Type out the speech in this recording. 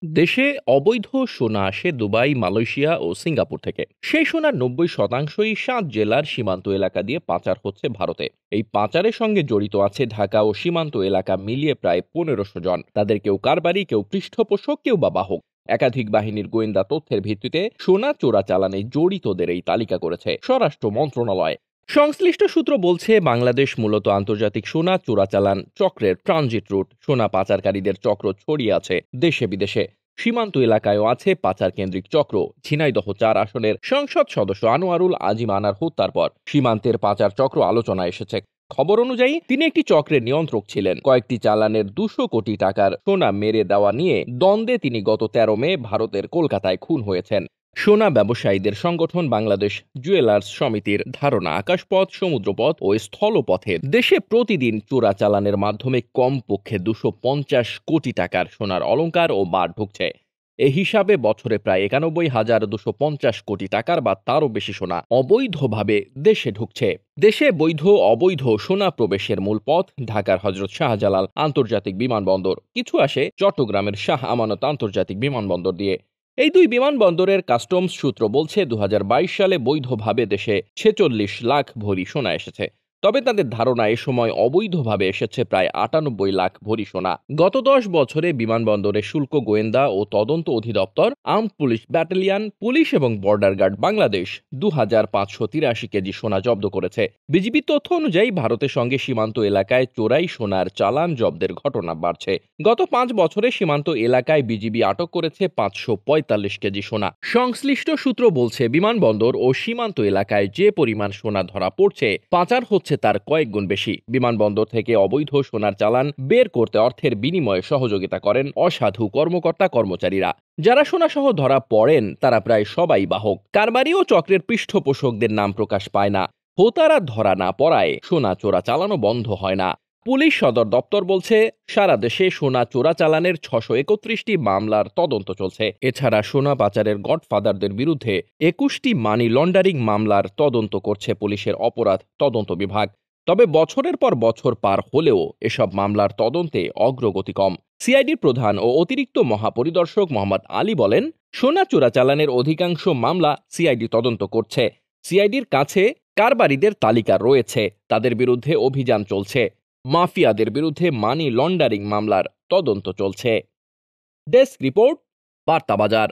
দেশে অবৈধ সোনা আসে দুবাই, মালয়েশিয়া ও সিঙ্গাপুর থেকে। সেই সোনার ৯০%ই ৭ জেলার সীমান্ত এলাকা দিয়ে পাচার হচ্ছে ভারতে। এই পাচারের সঙ্গে জড়িত আছে ঢাকা ও সীমান্ত এলাকা মিলিয়ে প্রায় ১৫০০ জন। তাদের কেউ কারবারি, কেউ পৃষ্ঠপোষক, কেউ বা বাহক। একাধিক বাহিনীর গোয়েন্দা তথ্যের ভিত্তিতে সোনা চোরাচালানে জড়িতদের এই তালিকা করেছে স্বরাষ্ট্র মন্ত্রণালয়। সংশ্লিষ্ট সূত্র বলছে, বাংলাদেশ মূলত আন্তর্জাতিক সোনা চোরাচালান চক্রের ট্রানজিট রুট। সোনা পাচারকারীদের চক্র ছড়িয়ে আছে দেশে বিদেশে। সীমান্ত এলাকায়ও আছে পাচার কেন্দ্রিক চক্র। ঝিনাইদহ ৪ আসনের সংসদ সদস্য আনোয়ারুল আজিম আনার হত্যার পর সীমান্তের পাচার চক্র আলোচনায় এসেছে। খবর অনুযায়ী তিনি একটি চক্রের নিয়ন্ত্রক ছিলেন। কয়েকটি চালানের ২০০ কোটি টাকার সোনা মেরে দেওয়া নিয়ে দ্বন্দ্বে তিনি গত ১৩ মে ভারতের কলকাতায় খুন হয়েছেন। সোনা ব্যবসায়ীদের সংগঠন বাংলাদেশ জুয়েলার্স সমিতির ধারণা, আকাশপথ, সমুদ্রপথ ও স্থলপথে দেশে প্রতিদিন চোরাচালানের মাধ্যমে কমপক্ষে ২৫০ কোটি টাকার সোনার অলংকার ও বার ঢুকছে। এ হিসাবে বছরে প্রায় ৯১,২৫০ কোটি টাকার বা তারও বেশি সোনা অবৈধভাবে দেশে ঢুকছে। দেশে বৈধ অবৈধ সোনা প্রবেশের মূল পথ ঢাকার হযরত শাহজালাল আন্তর্জাতিক বিমানবন্দর। কিছু আসে চট্টগ্রামের শাহ আমানত আন্তর্জাতিক বিমানবন্দর দিয়ে। এই দুই বিমানবন্দরের কাস্টমস সূত্র বলছে, ২০২২ সালে বৈধভাবে দেশে ৪৬ লাখ ভরি সোনা এসেছে। তবে তাদের ধারণা, এ সময় অবৈধভাবে এসেছে প্রায় ৯৮ লাখ ভরি সোনা। গত ১০ বছরে বিমানবন্দরে শুল্ক, গোয়েন্দা ও তদন্ত অধিদপ্তর, আর্মড পুলিশ ব্যাটালিয়ন, পুলিশ এবং বর্ডার গার্ড বাংলাদেশ ২,৫৮৩ কেজি সোনা জব্দ করেছে। বিজিবি তথ্য অনুযায়ী ভারতের সঙ্গে সীমান্ত এলাকায় চোরাই সোনার চালান জব্দের ঘটনা বাড়ছে। গত ৫ বছরে সীমান্ত এলাকায় বিজিবি আটক করেছে ৫৪৫ কেজি সোনা। সংশ্লিষ্ট সূত্র বলছে, বিমানবন্দর ও সীমান্ত এলাকায় যে পরিমাণ সোনা ধরা পড়ছে, পাচার হচ্ছে তার কয়েক গুণ বেশি। বিমানবন্দর থেকে অবৈধ সোনার চালান বের করতে অর্থের বিনিময়ে সহযোগিতা করেন অসাধু কর্মকর্তা কর্মচারীরা। যারা সোনাসহ ধরা পড়েন তারা প্রায় সবাই বাহক। কারবারি ও চক্রের পৃষ্ঠপোষকদের নাম প্রকাশ পায় না। হোতারা ধরা না পড়ায় সোনা চোরা চালানো বন্ধ হয় না। পুলিশ সদর দপ্তর বলছে, সারা দেশে সোনা চোরাচালানের ৬৩১টি মামলার তদন্ত চলছে। এছাড়া সোনা পাচারের গডফাদারদের বিরুদ্ধে ২১টি মানি লন্ডারিং মামলার তদন্ত করছে পুলিশের অপরাধ তদন্ত বিভাগ। তবে বছরের পর বছর পার হলেও এসব মামলার তদন্তে অগ্রগতি কম। সিআইডির প্রধান ও অতিরিক্ত মহাপরিদর্শক মোহাম্মদ আলী বলেন, সোনা চোরাচালানের অধিকাংশ মামলা সিআইডি তদন্ত করছে। সিআইডির কাছে কারবারিদের তালিকা রয়েছে, তাদের বিরুদ্ধে অভিযান চলছে। মাফিয়াদের বিরুদ্ধে মানি লন্ডারিং মামলার তদন্ত চলছে। ডেস্ক রিপোর্ট, বার্তা বাজার।